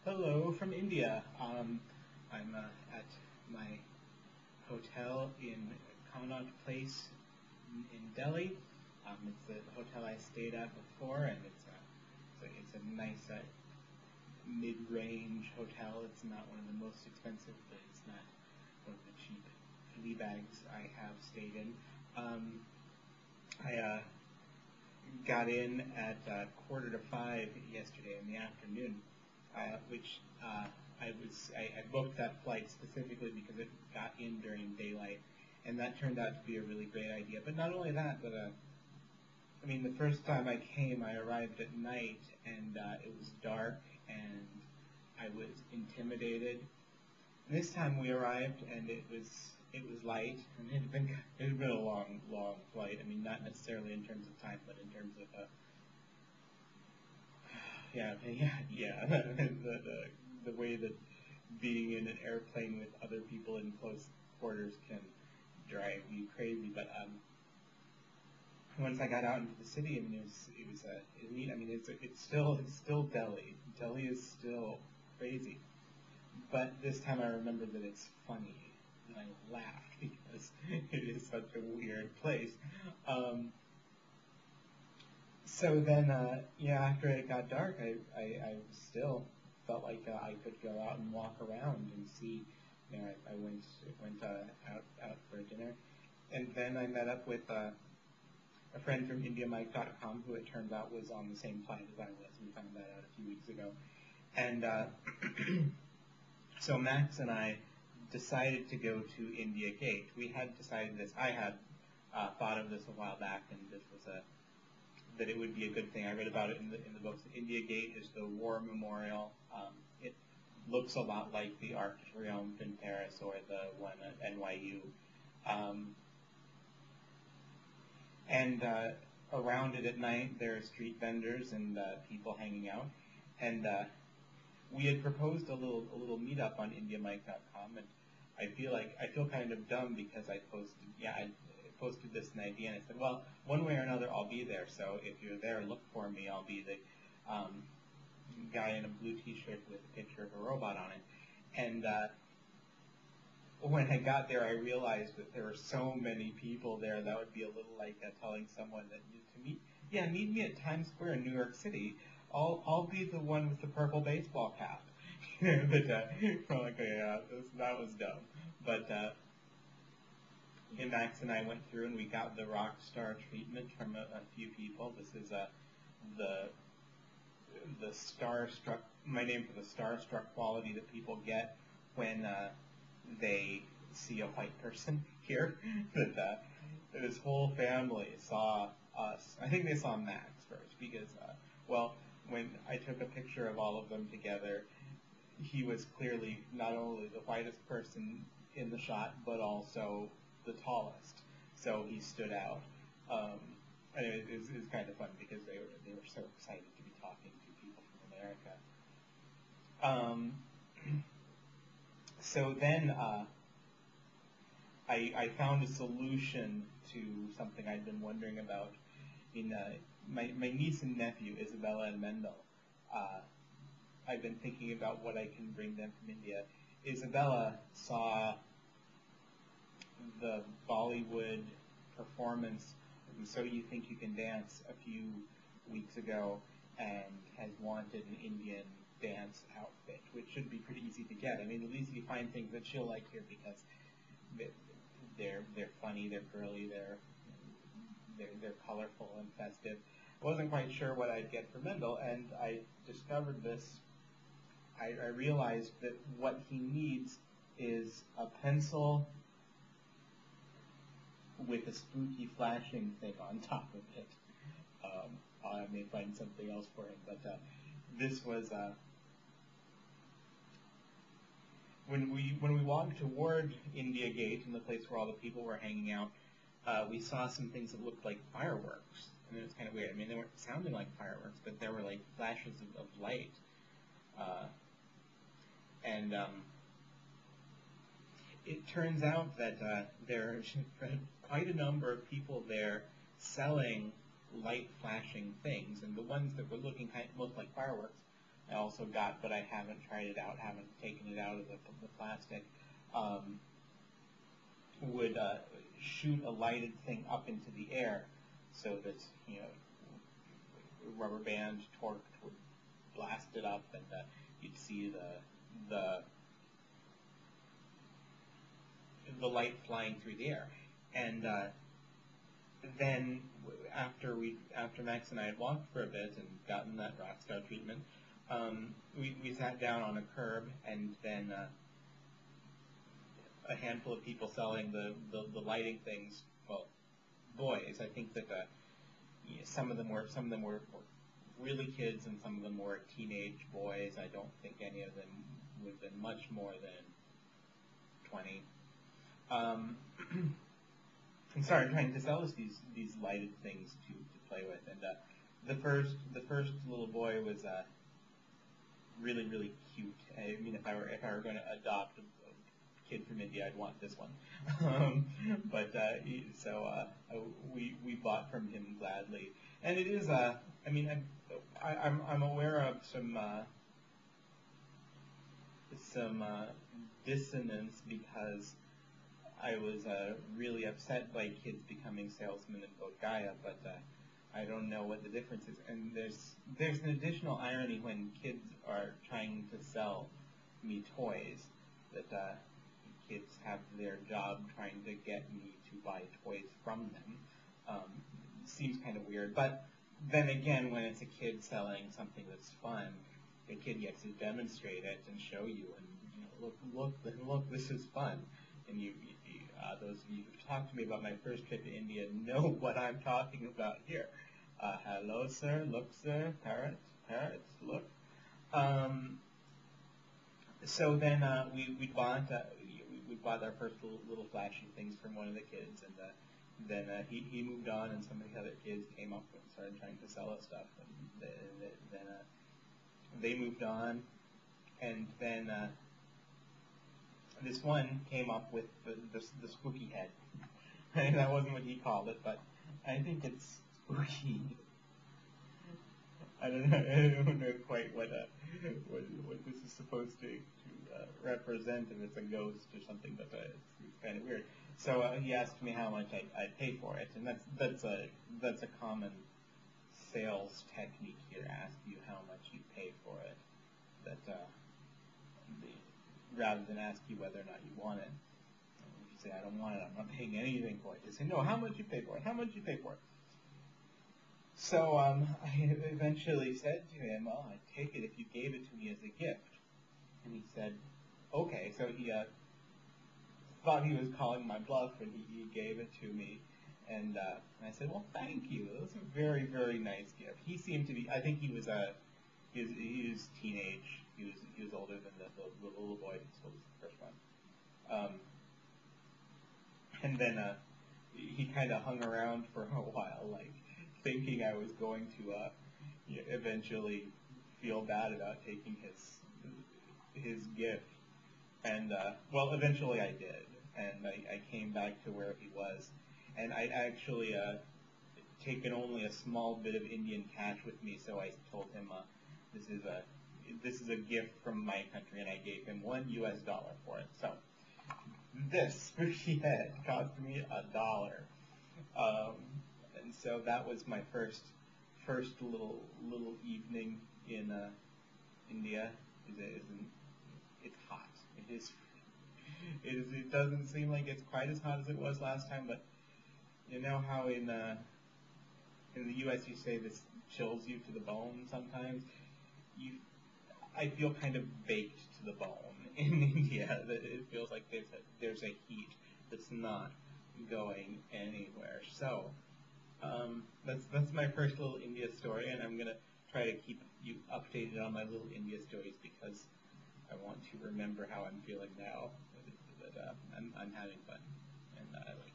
Hello from India. I'm at my hotel in Connaught Place in Delhi. It's the hotel I stayed at before, and it's a nice mid-range hotel. It's not one of the most expensive, but it's not one of the cheap flea bags I have stayed in. I got in at 4:45 yesterday in the afternoon, which I booked that flight specifically because it got in during daylight, and that turned out to be a really great idea. But not only that, but I mean, the first time I came, I arrived at night, and it was dark, and I was intimidated. And this time we arrived, and it was light, and it had been a long flight. I mean, not necessarily in terms of time, but in terms of yeah, the way that being in an airplane with other people in close quarters can drive you crazy. But once I got out into the city, I mean, it was neat. I mean, it's still Delhi. Delhi is still crazy. But this time I remember that it's funny, and I laughed because it is such a weird place. So then, after it got dark, I still felt like I could go out and walk around and see. I went out for dinner, and then I met up with a friend from IndiaMike.com who it turns out was on the same flight as I was. We found that out a few weeks ago, and so Max and I decided to go to India Gate. We had decided this. I had thought of this a while back, and this was that it would be a good thing. I read about it in the books. India Gate is the war memorial. It looks a lot like the Arc de Triomphe in Paris or the one at NYU. And around it at night, there are street vendors and people hanging out. And we had proposed a little meetup on IndiaMike.com, and I feel kind of dumb because I posted this an idea, and I said, well, one way or another, I'll be there. So if you're there, look for me. I'll be the guy in a blue T-shirt with a picture of a robot on it. And when I got there, I realized that there were so many people there. That would be a little like telling someone that meet me at Times Square in New York City. I'll be the one with the purple baseball cap. But that was dumb. But Max and I went through and we got the rock star treatment from a few people. This is the starstruck. My name for the starstruck quality that people get when they see a white person here. That this whole family saw us. I think they saw Max first because, when I took a picture of all of them together, he was clearly not only the whitest person in the shot, but also the tallest. So he stood out. And it was kind of fun because they were so excited to be talking to people from America. So then I found a solution to something I'd been wondering about. My niece and nephew, Isabella and Mendel, I've been thinking about what I can bring them from India. Isabella saw the Bollywood performance of So You Think You Can Dance a few weeks ago and has wanted an Indian dance outfit, which should be pretty easy to get. I mean, at least you find things that she'll like here because they're funny, they're girly, they're colorful and festive. I wasn't quite sure what I'd get for Mendel, and I discovered this. I realized that what he needs is a pencil with a spooky flashing thing on top of it. I may find something else for him, but this was when we walked toward India Gate and the place where all the people were hanging out. We saw some things that looked like fireworks, and it was kind of weird. I mean, they weren't sounding like fireworks, but there were like flashes of light. And it turns out that there are quite a number of people there selling light flashing things, and the ones that were looked like fireworks I also got, but I haven't tried it out, haven't taken it out of the plastic, would shoot a lighted thing up into the air, so that rubber band torque would blast it up, and you'd see the light flying through the air. And then after Max and I had walked for a bit and gotten that rock star treatment, we sat down on a curb, and then a handful of people selling the lighting things. Well, boys, I think that some of them were really kids, and some of them were teenage boys. I don't think any of them would have been much more than 20. And started trying to sell us these lighted things to play with. And the first little boy was really, really cute. I mean, if I were going to adopt a kid from India, I'd want this one. We bought from him gladly, and it is I'm aware of some dissonance, because I was really upset by kids becoming salesmen in Bodh Gaya, but I don't know what the difference is. And there's an additional irony when kids are trying to sell me toys, that kids have their job trying to get me to buy toys from them. Seems kind of weird, but then again, when it's a kid selling something that's fun, the kid gets to demonstrate it and show you, and look, this is fun. And those of you who've talked to me about my first trip to India know what I'm talking about here. Hello, sir. Look, sir. Parrot. Look. So then we bought our first little flashy things from one of the kids, and then he moved on, and some of the other kids came up and started trying to sell us stuff, and then they moved on, and then this one came up with the spooky head. And that wasn't what he called it, but I think it's spooky. I don't know quite what this is supposed to represent, if it's a ghost or something, but it's kind of weird. So he asked me how much I'd pay for it, and that's a common sales technique here. Ask you how much you pay for it. Rather than ask you whether or not you want it. If you say, I don't want it, I'm not paying anything for it, you say, no, how much you pay for it? How much you pay for it? So I eventually said to him, oh, I'd take it if you gave it to me as a gift. And he said, okay. So he thought he was calling my bluff, and he gave it to me. And I said, well, thank you. That was a very, very nice gift. He seemed to be, I think he was teenage. He was older than the little boy who sold us the first one. And then he kind of hung around for a while, like thinking I was going to eventually feel bad about taking his gift. And well, eventually I did, and I came back to where he was, and I actually taken only a small bit of Indian cash with me, so I told him this is a gift from my country, and I gave him $1 for it. So this spooky head cost me $1, and so that was my first little evening in India. It's hot. It doesn't seem like it's quite as hot as it was last time, but you know how in the U.S. you say this chills you to the bone sometimes? I feel kind of baked to the bone in India. It feels like there's a heat that's not going anywhere. So that's my first little India story, and I'm gonna try to keep you updated on my little India stories, because I want to remember how I'm feeling now. That I'm having fun, and I like